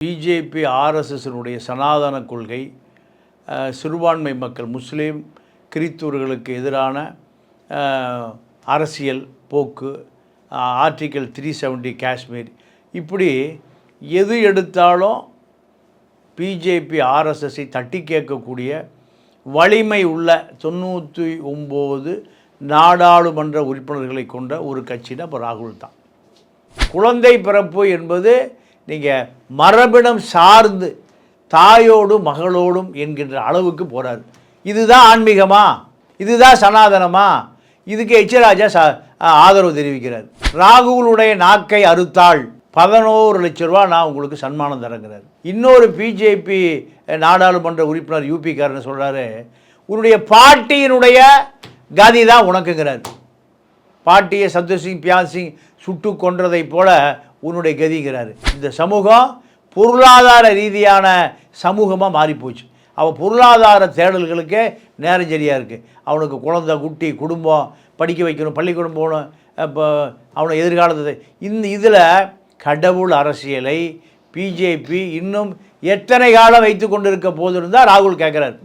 BJP ஆர்எஸ்எஸ்னுடைய சனாதன கொள்கை சிறுபான்மை மக்கள் முஸ்லீம் கிறிஸ்துவர்களுக்கு எதிரான அரசியல் போக்கு, ஆர்டிக்கல் 370 காஷ்மீர், இப்படி எது எடுத்தாலும் பிஜேபி ஆர்எஸ்எஸ்ஸை தட்டி கேட்கக்கூடிய வலிமை உள்ள 99 நாடாளுமன்ற உறுப்பினர்களை கொண்ட ஒரு கட்சினா இப்போ ராகுல் தான். குழந்தை பிறப்பு என்பது நீங்கள் மரபினம் சார்ந்து தாயோடு மகளோடும் என்கின்ற அளவுக்கு போகிறார். இதுதான் ஆன்மீகமா? இதுதான் சனாதனமா? இதுக்கு எச்ராஜா ஆதரவு தெரிவிக்கிறார். ராகுலுடைய நாக்கை அறுத்தால் 11 லட்ச ரூபா நான் உங்களுக்கு சன்மானம் தரங்கிறார். இன்னொரு பிஜேபி நாடாளுமன்ற உறுப்பினர் யூபிக்காரன்னு சொல்கிறாரு, உன்னுடைய பாட்டியினுடைய கதி தான் உனக்குங்கிறார். பாட்டியை சந்தோஷ் சிங் பியான் சிங் சுட்டு கொன்றதை போல உன்னுடைய கதிங்கிறாரு. இந்த சமூகம் பொருளாதார ரீதியான சமூகமாக மாறிப்போச்சு. அவன் பொருளாதார தேடல்களுக்கே நேரம் சரியாக இருக்குது. அவனுக்கு குழந்தை குட்டி குடும்பம் படிக்க வைக்கணும், பள்ளிக்கூடம் போகணும், இப்போ அவனை எதிர்காலத்தை இதில் கடவுள் அரசியலை பிஜேபி இன்னும் எத்தனை காலம் வைத்து கொண்டு இருக்க போதுன்னு தான் ராகுல் கேட்குறாரு.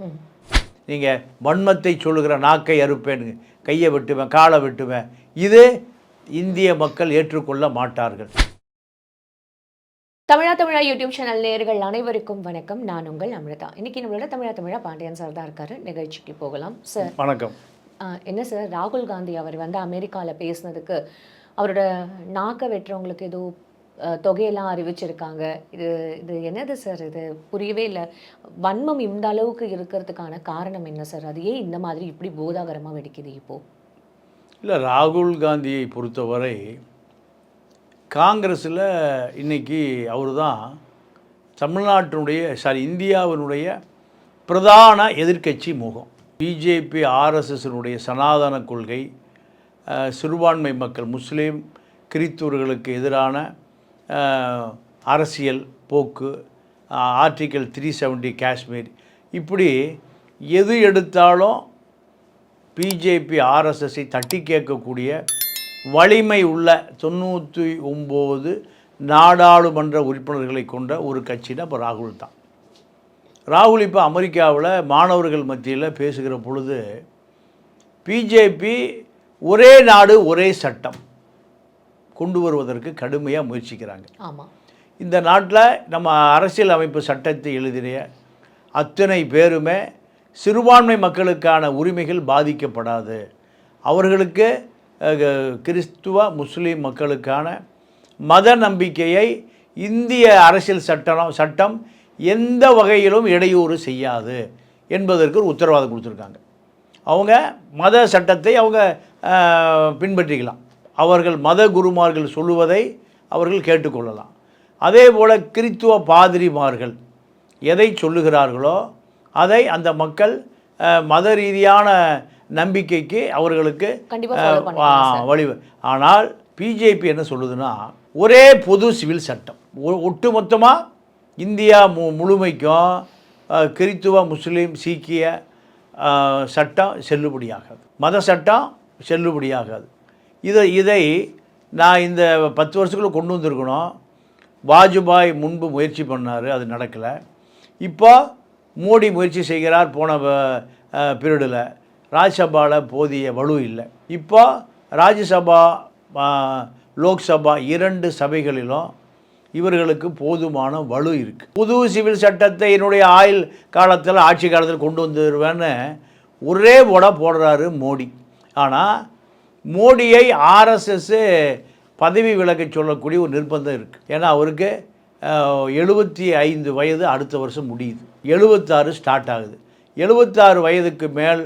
நீங்கள் வன்மத்தை சொல்லுகிற நாக்கை அறுப்பேன்னு, கையை வெட்டுவேன், காலை வெட்டுவேன், இது இந்திய மக்கள் ஏற்றுக்கொள்ள மாட்டார்கள். தமிழா யூடியூப் சேனல் நேயர்கள் அனைவருக்கும் வணக்கம். நான் உங்கள் அமிர்தா. இன்னைக்கு நம்மளோட தமிழா பாண்டியன் சார் தான் இருக்காரு. நிகழ்ச்சிக்கு போகலாம் சார். வணக்கம். என்ன சார், ராகுல் காந்தி அவர் அமெரிக்காவில் பேசினதுக்கு அவரோட நாக்கை வெட்டுறவங்களுக்கு ஏதோ தொகையெல்லாம் அறிவிச்சிருக்காங்க. இது என்னது சார்? இது புரியவே இல்லை. வன்மம் இந்த அளவுக்கு இருக்கிறதுக்கான காரணம் என்ன சார்? அது ஏன் இந்த மாதிரி இப்படி போதாகரமாக வெடிக்குது இப்போது? இல்லை, ராகுல் காந்தியை பொறுத்தவரை காங்கிரஸில் இன்றைக்கி அவர் தான் இந்தியாவினுடைய பிரதான எதிர்க்கட்சி முகம். பிஜேபி ஆர்எஸ்எஸ்னுடைய சனாதன கொள்கை, சிறுபான்மை மக்கள் முஸ்லீம் கிறிஸ்துவர்களுக்கு எதிரான அரசியல் போக்கு, ஆர்டிக்கல் 370 காஷ்மீர், இப்படி எது எடுத்தாலும் பிஜேபி ஆர்எஸ்எஸ்ஸை தட்டி கேட்கக்கூடிய வலிமை உள்ள 99 நாடாளுமன்ற உறுப்பினர்களை கொண்ட ஒரு கட்சினா இப்போ ராகுல் தான். ராகுல் இப்போ அமெரிக்காவில் மாணவர்கள் மத்தியில் பேசுகிற பொழுது பிஜேபி ஒரே நாடு ஒரே சட்டம் கொண்டு வருவதற்கு கடுமையாக முயற்சிக்கிறாங்க. ஆமாம், இந்த நாட்டில் நம்ம அரசியல் அமைப்பு சட்டத்தை எழுதிய அத்தனை பேருமே சிறுபான்மை மக்களுக்கான உரிமைகள் பாதிக்கப்படாது, அவர்களுக்கு கிறிஸ்துவ முஸ்லீம் மக்களுக்கான மத நம்பிக்கையை இந்திய அரசியல் சட்டம் எந்த வகையிலும் இடையூறு செய்யாது என்பதற்கு ஒரு உத்தரவாதம் கொடுத்துருக்காங்க. அவங்க மத சட்டத்தை அவங்க பின்பற்றிக்கலாம், அவர்கள் மத குருமார்கள் சொல்லுவதை அவர்கள் கேட்டுக்கொள்ளலாம். அதே போல் கிறிஸ்துவ பாதிரிமார்கள் எதை சொல்லுகிறார்களோ அதை அந்த மக்கள் மத ரீதியான நம்பிக்கைக்கு அவர்களுக்கு வழி. ஆனால் பிஜேபி என்ன சொல்லுதுன்னா, ஒரே பொது சிவில் சட்டம் ஒட்டுமொத்தமாக இந்தியா முழுமைக்கும் கிறிஸ்துவ முஸ்லீம் சீக்கிய சட்டம் செல்லுபடியாகாது, மத சட்டம் செல்லுபடியாகாது. இதை நான் இந்த 10 வருஷத்துக்குள்ள கொண்டு வந்திருக்கணும். வாஜ்பாய் முன்பு முயற்சி பண்ணார், அது நடக்கலை. இப்போ மோடி முயற்சி செய்கிறார். போன பீரியடில் ராஜ்யசபாவில் போதிய வலு இல்லை. இப்போ ராஜ்யசபா லோக்சபா 2 சபைகளிலும் இவர்களுக்கு போதுமான வலு இருக்குது. புது சிவில் சட்டத்தை என்னுடைய ஆட்சி காலத்தில் கொண்டு வந்துடுவேன்னு ஒரே போடுறாரு மோடி. ஆனால் மோடியை ஆர்எஸ்எஸ் பதவி விலக சொல்லக்கூடிய ஒரு நிர்பந்தம் இருக்குது. ஏன்னா அவருக்கு 75 வயது அடுத்த வருஷம் முடியுது, 76 ஸ்டார்ட் ஆகுது. 76 வயதுக்கு மேல்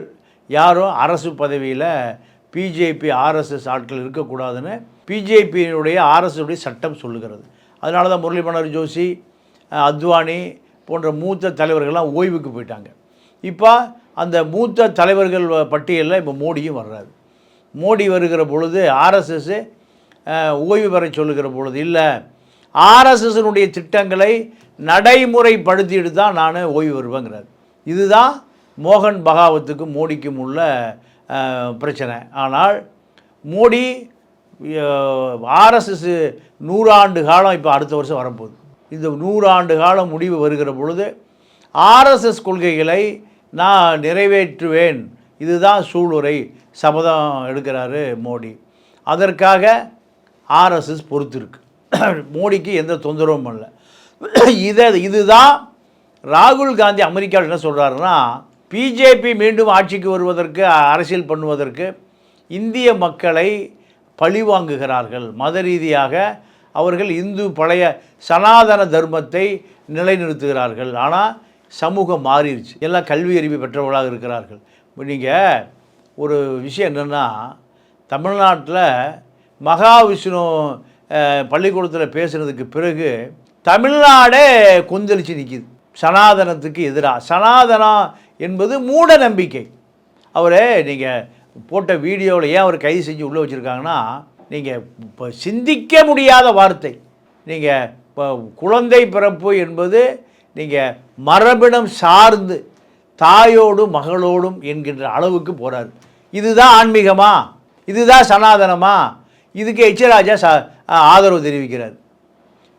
யாரும் அரசு பதவியில் பிஜேபி ஆர்எஸ்எஸ் ஆட்கள் இருக்கக்கூடாதுன்னு பிஜேபியினுடைய ஆர்எஸ்எஸ்னுடைய சட்டம் சொல்லுகிறது. அதனால தான் முரளி மனோகர் ஜோஷி, அத்வானி போன்ற மூத்த தலைவர்கள்லாம் ஓய்வுக்கு போயிட்டாங்க. இப்போ அந்த மூத்த தலைவர்கள் பட்டியலில் இப்போ மோடியும் வர்றாரு. மோடி வருகிற பொழுது ஆர்எஸ்எஸ் ஓய்வு பெற சொல்லுகிற பொழுது இல்லை, ஆர்எஸ்எஸ்னுடைய திட்டங்களை நடைமுறைப்படுத்திட்டு தான் நான் ஓய்வு வருவேங்கிறார். இதுதான் மோகன் பகாவத்துக்கும் மோடிக்கும் உள்ள பிரச்சனை. ஆனால் மோடி ஆர்எஸ்எஸ் 100 ஆண்டு காலம் இப்போ அடுத்த வருஷம் வரப்போகுது. இந்த 100 ஆண்டு காலம் முடிவு வருகிற பொழுது ஆர்எஸ்எஸ் கொள்கைகளை நான் நிறைவேற்றுவேன், இதுதான் சூளுரை, சபதம் எடுக்கிறாரு மோடி. அதற்காக ஆர்எஸ்எஸ் பொறுத்திருக்கு. மோடிக்கு எந்த தொந்தரவும் இல்லை. இதுதான் ராகுல் காந்தி அமெரிக்காவில் என்ன சொல்கிறாருன்னா, பிஜேபி மீண்டும் ஆட்சிக்கு வருவதற்கு, அரசியல் பண்ணுவதற்கு இந்திய மக்களை பழிவாங்குகிறார்கள். மத ரீதியாக அவர்கள் இந்து பழைய சனாதன தர்மத்தை நிலைநிறுத்துகிறார்கள். ஆனால் சமூகம் மாறிடுச்சு, எல்லாம் கல்வி அறிவு பெற்றவர்களாக இருக்கிறார்கள். நீங்கள் ஒரு விஷயம் என்னென்னா, தமிழ்நாட்டில் மகாவிஷ்ணு பள்ளிக்கூடத்தில் பேசுனதுக்கு பிறகு தமிழ்நாடே கொந்தளிச்சு நிற்கிது சனாதனத்துக்கு எதிராக. சனாதனம் என்பது மூட நம்பிக்கை. அவரே நீங்கள் போட்ட வீடியோவில் ஏன் அவர் கைது செஞ்சு உள்ளே வச்சுருக்காங்கன்னா, நீங்கள் இப்போ சிந்திக்க முடியாத வார்த்தை. நீங்கள் இப்போ குழந்தை பிறப்பு என்பது நீங்கள் மரபினம் சார்ந்து தாயோடும் மகளோடும் என்கின்ற அளவுக்கு போகிறார். இதுதான் ஆன்மீகமா? இதுதான் சனாதனமா? இதுக்கு எச்.ராஜா ஆதரவு தெரிவிக்கிறார்.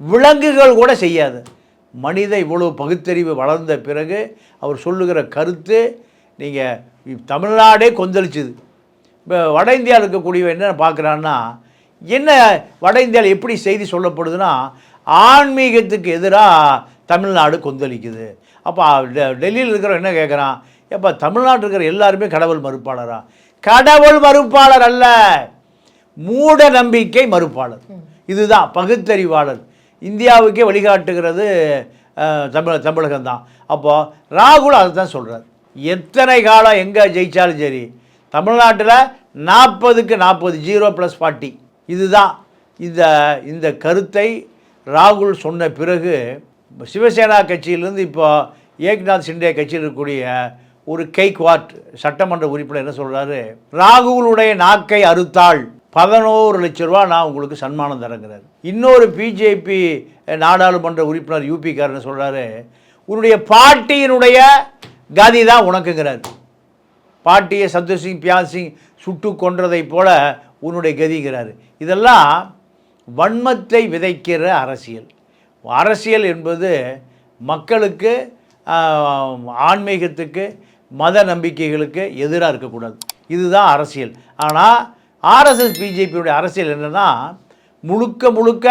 விலங்குகள் கூட செய்யாது. மனித இவ்வளவு பகுத்தறிவு வளர்ந்த பிறகு அவர் சொல்லுகிற கருத்து, நீங்கள் தமிழ்நாடே கொந்தளிச்சுது. இப்போ வட இந்தியாவில் இருக்கக்கூடிய என்ன பார்க்குறான்னா, என்ன வட இந்தியாவில் எப்படி செய்தி சொல்லப்படுதுன்னா, ஆன்மீகத்துக்கு எதிராக தமிழ்நாடு கொந்தளிக்குது. அப்போ டெல்லியில் இருக்கிற என்ன கேட்குறான், எப்போ தமிழ்நாட்டில் இருக்கிற எல்லாருமே கடவுள் மறுப்பாளரா? கடவுள் மறுப்பாளர் அல்ல, மூட நம்பிக்கை மறுப்பாளர். இதுதான் பகுத்தறிவாளர். இந்தியாவுக்கே வழிகாட்டுகிறது தமிழகம்தான். அப்போது ராகுல் அதை தான் சொல்கிறார். எத்தனை காலம் எங்கே ஜெயித்தாலும் சரி, தமிழ்நாட்டில் 40க்கு 40, 0+40. இதுதான் இந்த கருத்தை ராகுல் சொன்ன பிறகு சிவசேனா கட்சியிலிருந்து இப்போ ஏக்நாத் சிண்டே கட்சியில் இருக்கக்கூடிய ஒரு கெய்க்வாட் சட்டமன்ற உறுப்பினர் என்ன சொல்கிறாரு, ராகுலுடைய நாக்கை அறுத்தாள் 11 லட்ச ரூபா நான் உங்களுக்கு சன்மானம் தரங்கிறார். இன்னொரு பிஜேபி நாடாளுமன்ற உறுப்பினர் யூபிக்காரன்னு சொல்கிறாரு, உன்னுடைய பாட்டியினுடைய கதி தான் உனக்குங்கிறார். பாட்டியை சந்தோஷ் சிங் பியான் சிங் சுட்டு கொன்றதை போல உன்னுடைய கதிங்கிறாரு. இதெல்லாம் வன்மத்தை விதைக்கிற அரசியல். அரசியல் என்பது மக்களுக்கு, ஆன்மீகத்துக்கு, மத நம்பிக்கைகளுக்கு எதிராக இருக்கக்கூடாது. இதுதான் அரசியல். ஆனால் ஆர்எஸ்எஸ் பிஜேபியுடைய அரசியல் என்னென்னா, முழுக்க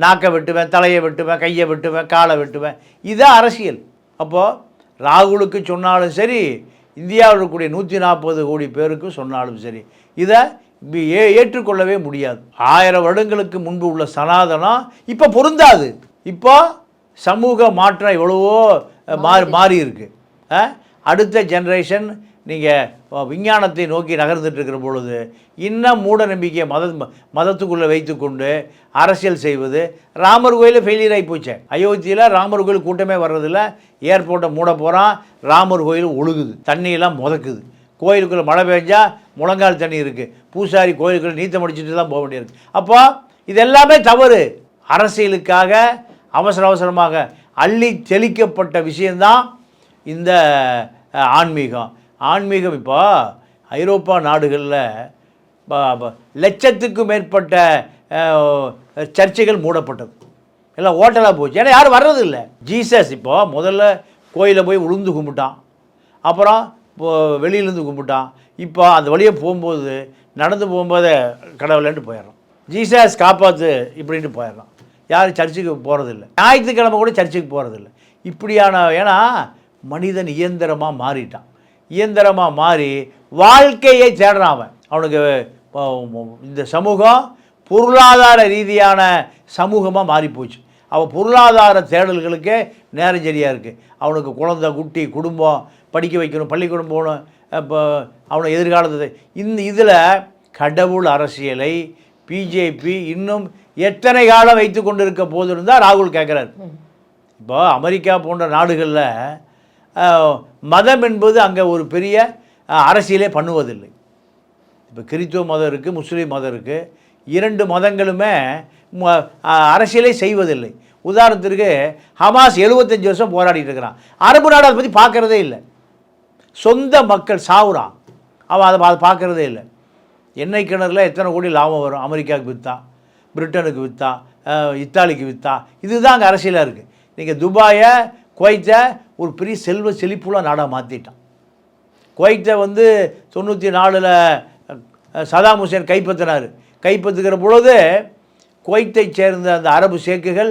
நாக்கை வெட்டுவேன், தலையை வெட்டுவேன், கையை வெட்டுவேன், காலை வெட்டுவேன், இதுதான் அரசியல். அப்போது ராகுலுக்கு சொன்னாலும் சரி, இந்தியாவில் இருக்கக்கூடிய 140 கோடி பேருக்கு சொன்னாலும் சரி, இதை ஏற்றுக்கொள்ளவே முடியாது. 1000 வருடங்களுக்கு முன்பு உள்ள சனாதனம் இப்போ பொருந்தாது. இப்போ சமூக மாற்றம் எவ்வளவோ மாறி இருக்கு. அடுத்த ஜென்ரேஷன் நீங்கள் விஞ்ஞானத்தை நோக்கி நகர்ந்துட்டு இருக்கிற பொழுது இன்னும் மூட நம்பிக்கையை மதத்துக்குள்ளே வைத்துக்கொண்டு அரசியல் செய்வது. ராமர் கோயிலில் ஃபெயிலியர் ஆகி போச்சு. அயோத்தியில் ராமர் கோயில் கூட்டமே வர்றதில்ல. ஏர்போர்ட்டை மூட போகிறான், ராமர் கோயில் ஒழுகுது, தண்ணியெல்லாம் முதக்குது. கோயிலுக்குள்ளே மழை பெஞ்சா முழங்கால் தண்ணி இருக்குது, பூசாரி கோயிலுக்குள்ளே நீச்சம் அடிச்சுட்டு தான் போக வேண்டியிருக்கு. அப்போ இது எல்லாமே தவறு. அரசியலுக்காக அவசரமாக அள்ளி தெளிக்கப்பட்ட விஷயந்தான் இந்த ஆன்மீகம். இப்போ ஐரோப்பா நாடுகளில் லட்சத்துக்கும் மேற்பட்ட சர்ச்சைகள் மூடப்பட்டது, எல்லாம் ஹோட்டலாக போச்சு. ஏன்னா யாரும் வர்றதில்லை. ஜீசஸ் இப்போது முதல்ல கோயிலில் போய் உளுந்து கும்பிட்டான், அப்புறம் வெளியிலேருந்து கும்பிட்டான். இப்போ அந்த வழியை போகும்போது, நடந்து போகும்போதே கடவுளேன்ட்டு போயிடுறான், ஜீசஸ் காப்பாற்று இப்படின்ட்டு போயிடுறான். யாரும் சர்ச்சுக்கு போகிறதில்ல, ஞாயிற்றுக்கிழமை கூட சர்ச்சுக்கு போகிறதில்ல. இப்படியான, ஏன்னா மனிதன் இயந்திரமாக மாறிட்டான். இயந்திரமாக மாறி வாழ்க்கையை தேடுறான் அவனுக்கு. இந்த சமூகம் பொருளாதார ரீதியான சமூகமாக மாறிப்போச்சு. அவன் பொருளாதார தேடல்களுக்கே நேரம் சரியாக இருக்குது. அவனுக்கு குழந்தை குட்டி குடும்பம் படிக்க வைக்கணும், பள்ளிக்கூடம் போகணும், இப்போ அவனை எதிர்காலத்தை இதில் கடவுள் அரசியலை பிஜேபி இன்னும் எத்தனை காலம் வைத்து கொண்டு இருக்க போதுன்னு தான் ராகுல் கேட்குறாரு. இப்போ அமெரிக்கா போன்ற நாடுகளில் மதம் என்பது அங்கே ஒரு பெரிய அரசியலே பண்ணுவதில்லை. இப்போ கிறித்துவ மதம் இருக்குது, முஸ்லீம் மதம் இருக்குது. 2 மதங்களுமே அரசியலே செய்வதில்லை. உதாரணத்திற்கு ஹமாஸ் 75 வருஷம் போராடிட்டு இருக்கிறான். அரபு நாடு அதை பற்றி பார்க்குறதே இல்லை. சொந்த மக்கள் சாவுறான், அவன் அதை பார்க்குறதே இல்லை. எண்ணெய் கிணறுல எத்தனை கோடி லாபம் வரும், அமெரிக்காவுக்கு விற்றா, பிரிட்டனுக்கு விற்றா, இத்தாலிக்கு விற்றா. இதுதான் அங்கே அரசியலாக இருக்குது. நீங்கள் துபாயை குவைத்தை ஒரு பெரிய செல்வ செழிப்புள்ள நாடாக மாற்றிட்டான். குவைத்தை 94 சதாம் ஹுசேன் கைப்பற்றுகிற பொழுது குவைத்தை சேர்ந்த அந்த அரபு ஷேக்குகள்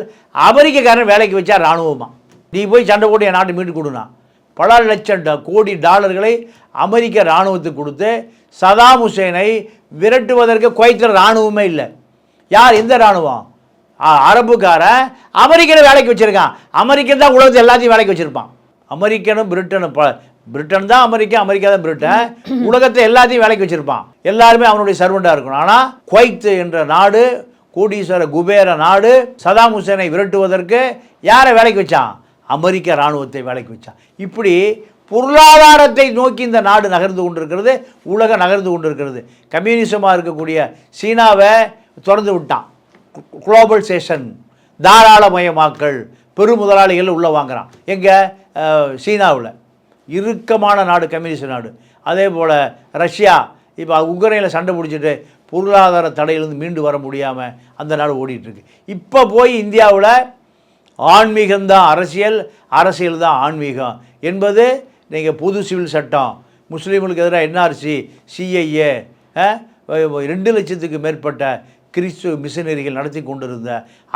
அமெரிக்கக்காரன் வேலைக்கு வச்சா இராணுவமாக. நீ போய் சண்டை போட்டு என் நாட்டை மீட்டு கொடுனா பல லட்சம் கோடி டாலர்களை அமெரிக்க இராணுவத்துக்கு கொடுத்து சதாம் ஹுசேனை விரட்டுவதற்கு குவைத்தில் இராணுவமே இல்லை. யார்? எந்த இராணுவம்? அரபுக்காரன் அமெரிக்கனை வேலைக்கு வச்சுருக்கான். அமெரிக்கன் தான் உலகத்தை எல்லாத்தையும் வேலைக்கு வச்சுருப்பான். அமெரிக்கனும் பிரிட்டனும் பிரிட்டன் தான் அமெரிக்கா, அமெரிக்கா தான் பிரிட்டன். உலகத்தை எல்லாத்தையும் வேலைக்கு வச்சுருப்பான். எல்லாருமே அவனுடைய சர்வெண்டாக இருக்கணும். ஆனால் குவைத் என்ற நாடு, கோடீஸ்வர குபேர நாடு, சதாம் ஹுசேனை விரட்டுவதற்கு யாரை வேலைக்கு வச்சான்? அமெரிக்க இராணுவத்தை வேலைக்கு வச்சான். இப்படி பொருளாதாரத்தை நோக்கி இந்த நாடு நகர்ந்து கொண்டிருக்கிறது, உலகம் நகர்ந்து கொண்டிருக்கிறது. கம்யூனிசமாக இருக்கக்கூடிய சீனாவை திறந்து விட்டான். குளோபலைசேஷன், தாராளமயமாக்கல், பெருமுதலாளிகள் உள்ளே வாங்குகிறான். எங்கே? சீனாவில். இறுக்கமான நாடு, கம்யூனிஸ்ட் நாடு. அதே போல் ரஷ்யா இப்போ உக்ரைனில் சண்டை பிடிச்சிட்டு பொருளாதார தடையிலிருந்து மீண்டு வர முடியாமல் அந்த நாடு ஓடிட்டுருக்கு. இப்போ போய் இந்தியாவில் ஆன்மீகம்தான் அரசியல், அரசியல் தான் ஆன்மீகம் என்பது நீங்கள் புது சிவில் சட்டம், முஸ்லீம்களுக்கு எதிராக என்ஆர்சி, சிஐஏ, 2 லட்சத்துக்கு மேற்பட்ட கிறிஸ்துவ மிஷனரிகள் நடத்தி கொண்டிருந்த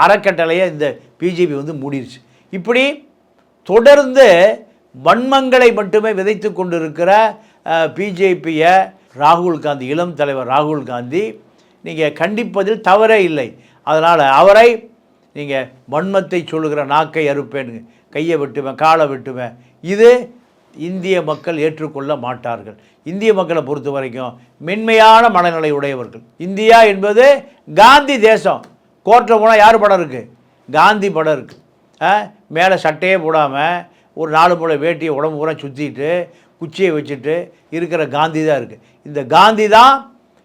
அறக்கட்டளையை இந்த பிஜேபி மூடிடுச்சு. இப்படி தொடர்ந்து வன்மங்களை மட்டுமே விதைத்து கொண்டிருக்கிற பிஜேபியை ராகுல் காந்தி, இளம் தலைவர் ராகுல் காந்தி நீங்கள் கண்டிப்பதில் தவறே இல்லை. அதனால் அவரை நீங்கள் வன்மத்தை சொல்லுகிற நாக்கை அறுப்பேன், கையை வெட்டுவேன், காலை வெட்டுவேன், இது இந்திய மக்கள் ஏற்றுக்கொள்ள மாட்டார்கள். இந்திய மக்களை பொறுத்த வரைக்கும் மென்மையான மனநிலை உடையவர்கள். இந்தியா என்பது காந்தி தேசம். கோர்ட்டில் போனால் யார் படம் இருக்குது? காந்தி படம் இருக்குது. மேலே சட்டையே போடாமல் ஒரு 4 முளை வேட்டியை உடம்பு பூரா சுற்றிட்டு குச்சியை வச்சுட்டு இருக்கிற காந்தி தான் இருக்குது. இந்த காந்தி தான்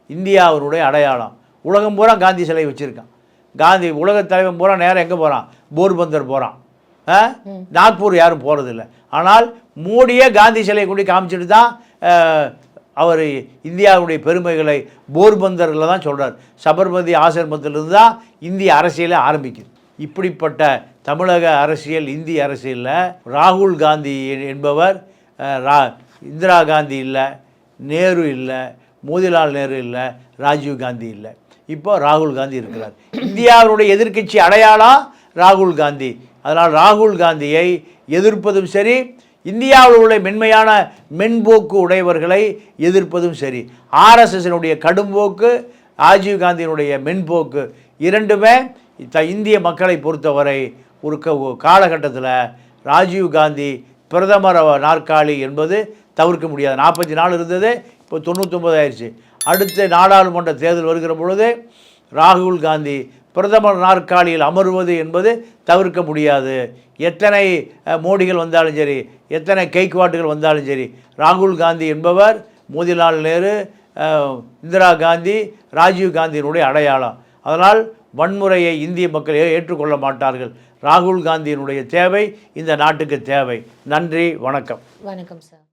இந்தியாவினுடைய அடையாளம். உலகம் பூரா காந்தி சிலை வச்சுருக்கான். காந்தி உலகத் தலைவன் பூரா நேரம் எங்கே போகிறான்? போர்பந்தர் போகிறான். நாக்பூர் யாரும் போகிறதில்ல. ஆனால் மோடியே காந்தி சிலையை கொண்டு காமிச்சிட்டு தான் அவர் இந்தியாவுடைய பெருமைகளை போர்பந்தரில் தான் சொல்கிறார். சபர்மதி ஆசிரமத்திலிருந்து தான் இந்திய அரசியலை ஆரம்பிக்குது. இப்படிப்பட்ட தமிழக அரசியல், இந்திய அரசியலில் ராகுல் காந்தி என்பவர் இந்திரா காந்தி இல்லை, நேரு இல்லை, மோதிலால் நேரு இல்லை, ராஜீவ் காந்தி இல்லை, இப்போ ராகுல் காந்தி இருக்கிறார். இந்தியாவுடைய எதிர்க்கட்சி அடையாளம் ராகுல் காந்தி. அதனால் ராகுல் காந்தியை எதிர்ப்பதும் சரி, இந்தியாவில் உள்ள மென்மையான மென்போக்கு உடையவர்களை எதிர்ப்பதும் சரி. ஆர்எஸ்எஸ்னுடைய கடும்போக்கு, ராஜீவ் காந்தியினுடைய மென்போக்கு, இரண்டுமே இந்திய மக்களை பொறுத்தவரை ஒரு காலகட்டத்தில் ராஜீவ் காந்தி பிரதமர் நாற்காலி என்பது தவிர்க்க முடியாது. 44 இருந்தது, இப்போ 99 ஆயிடுச்சு. அடுத்த நாடாளுமன்ற தேர்தல் வருகிற பொழுது ராகுல் காந்தி பிரதமர் நாற்காலியில் அமர்வது என்பது தவிர்க்க முடியாது. எத்தனை மோடிகள் வந்தாலும் சரி, எத்தனை கைக்குவாட்டுகள் வந்தாலும் சரி, ராகுல் காந்தி என்பவர் மோதிலால் நேரு, இந்திரா காந்தி, ராஜீவ் காந்தியினுடைய அடையாளம். அதனால் வன்முறையை இந்திய மக்கள் ஏற்றுக்கொள்ள மாட்டார்கள். ராகுல் காந்தியினுடைய தேவை இந்த நாட்டுக்கு தேவை. நன்றி, வணக்கம். வணக்கம் சார்.